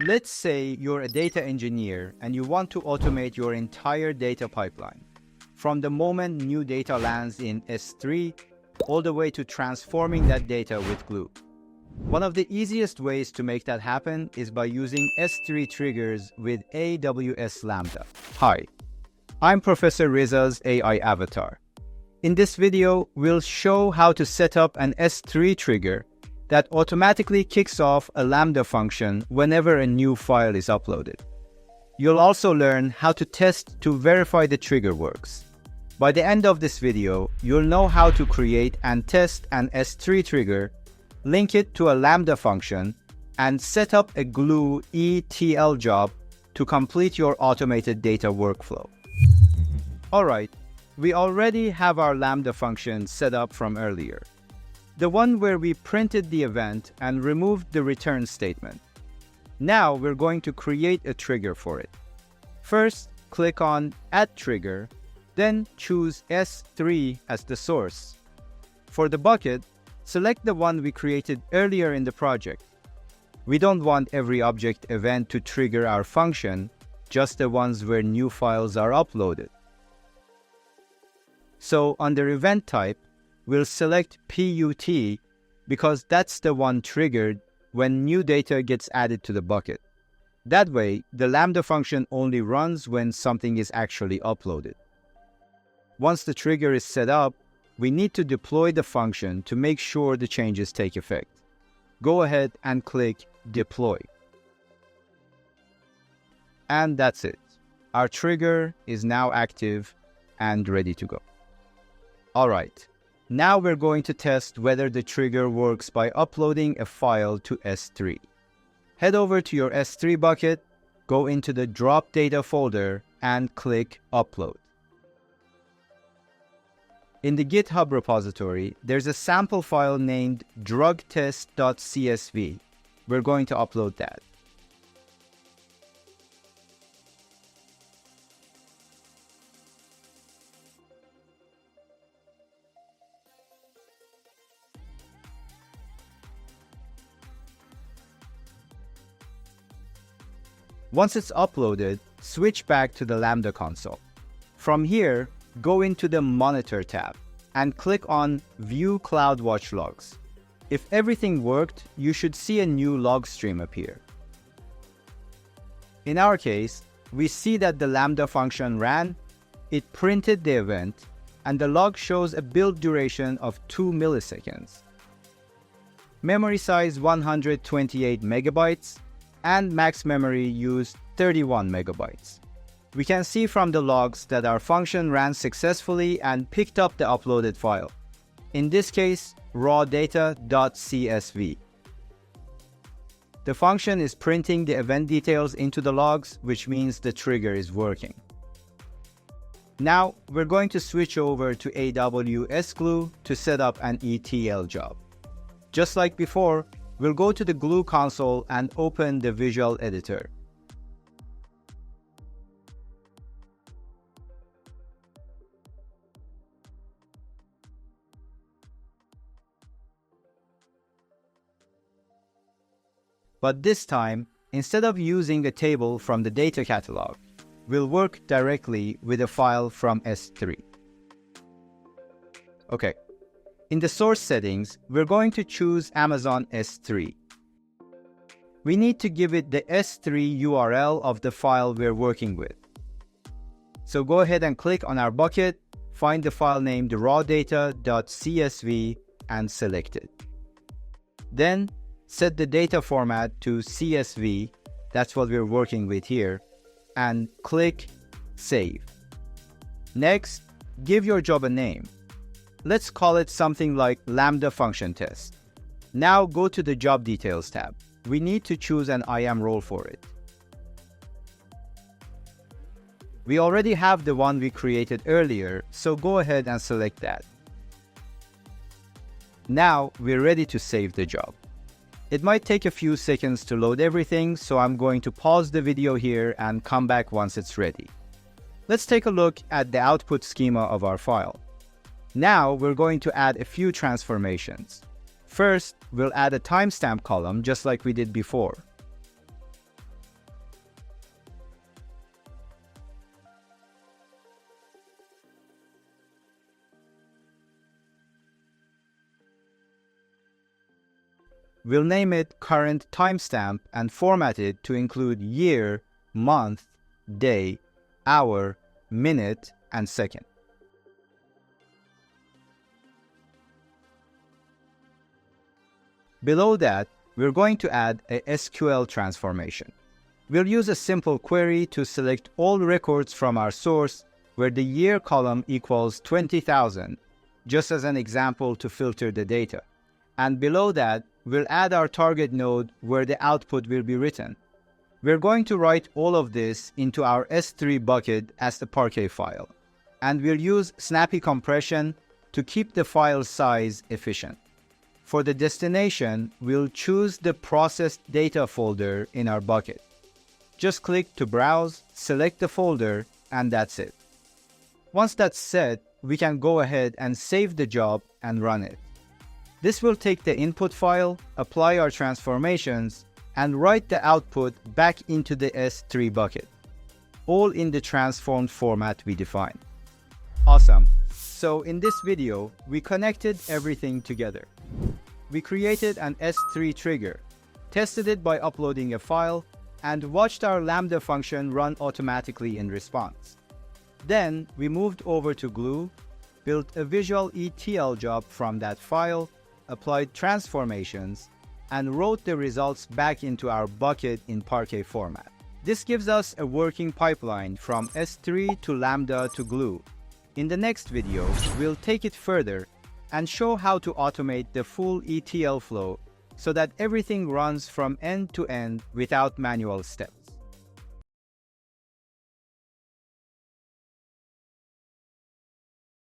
Let's say you're a data engineer and you want to automate your entire data pipeline, from the moment new data lands in S3 all the way to transforming that data with Glue. One of the easiest ways to make that happen is by using S3 triggers with AWS Lambda. Hi, I'm Professor Reza's AI avatar. In this video, we'll show how to set up an S3 trigger that automatically kicks off a Lambda function whenever a new file is uploaded. You'll also learn how to test to verify the trigger works. By the end of this video, you'll know how to create and test an S3 trigger, link it to a Lambda function, and set up a Glue ETL job to complete your automated data workflow. Alright, we already have our Lambda function set up from earlier, the one where we printed the event and removed the return statement. Now we're going to create a trigger for it. First, click on Add Trigger, then choose S3 as the source. For the bucket, select the one we created earlier in the project. We don't want every object event to trigger our function, just the ones where new files are uploaded. So under Event Type, we'll select PUT because that's the one triggered when new data gets added to the bucket. That way, the Lambda function only runs when something is actually uploaded. Once the trigger is set up, we need to deploy the function to make sure the changes take effect. Go ahead and click Deploy. And that's it. Our trigger is now active and ready to go. Alright. Now we're going to test whether the trigger works by uploading a file to S3. Head over to your S3 bucket, go into the Drop Data folder, and click Upload. In the GitHub repository, there's a sample file named drugtest.csv. We're going to upload that. Once it's uploaded, switch back to the Lambda console. From here, go into the Monitor tab and click on View CloudWatch Logs. If everything worked, you should see a new log stream appear. In our case, we see that the Lambda function ran, it printed the event, and the log shows a build duration of 2 milliseconds. Memory size 128 megabytes, and max memory used 31 megabytes. We can see from the logs that our function ran successfully and picked up the uploaded file. In this case, rawdata.csv. The function is printing the event details into the logs, which means the trigger is working. Now, we're going to switch over to AWS Glue to set up an ETL job. Just like before, we'll go to the Glue console and open the Visual Editor. But this time, instead of using a table from the data catalog, we'll work directly with a file from S3. Okay. In the source settings, we're going to choose Amazon S3. We need to give it the S3 URL of the file we're working with. So go ahead and click on our bucket, find the file named rawdata.csv and select it. Then set the data format to CSV, that's what we're working with here, and click Save. Next, give your job a name. Let's call it something like Lambda function test. Now go to the Job Details tab. We need to choose an IAM role for it. We already have the one we created earlier, so go ahead and select that. Now we're ready to save the job. It might take a few seconds to load everything, so I'm going to pause the video here and come back once it's ready. Let's take a look at the output schema of our file. Now we're going to add a few transformations. First, we'll add a timestamp column just like we did before. We'll name it current timestamp and format it to include year, month, day, hour, minute, and second. Below that, we're going to add a SQL transformation. We'll use a simple query to select all records from our source where the year column equals 20,000, just as an example to filter the data. And below that, we'll add our target node where the output will be written. We're going to write all of this into our S3 bucket as the Parquet file. And we'll use snappy compression to keep the file size efficient. For the destination, we'll choose the processed data folder in our bucket. Just click to browse, select the folder, and that's it. Once that's set, we can go ahead and save the job and run it. This will take the input file, apply our transformations, and write the output back into the S3 bucket, all in the transformed format we defined. Awesome. So in this video, we connected everything together. We created an S3 trigger, tested it by uploading a file, and watched our Lambda function run automatically in response. Then we moved over to Glue, built a visual ETL job from that file, applied transformations, and wrote the results back into our bucket in Parquet format. This gives us a working pipeline from S3 to Lambda to Glue. In the next video, we'll take it further and show how to automate the full ETL flow so that everything runs from end to end without manual steps.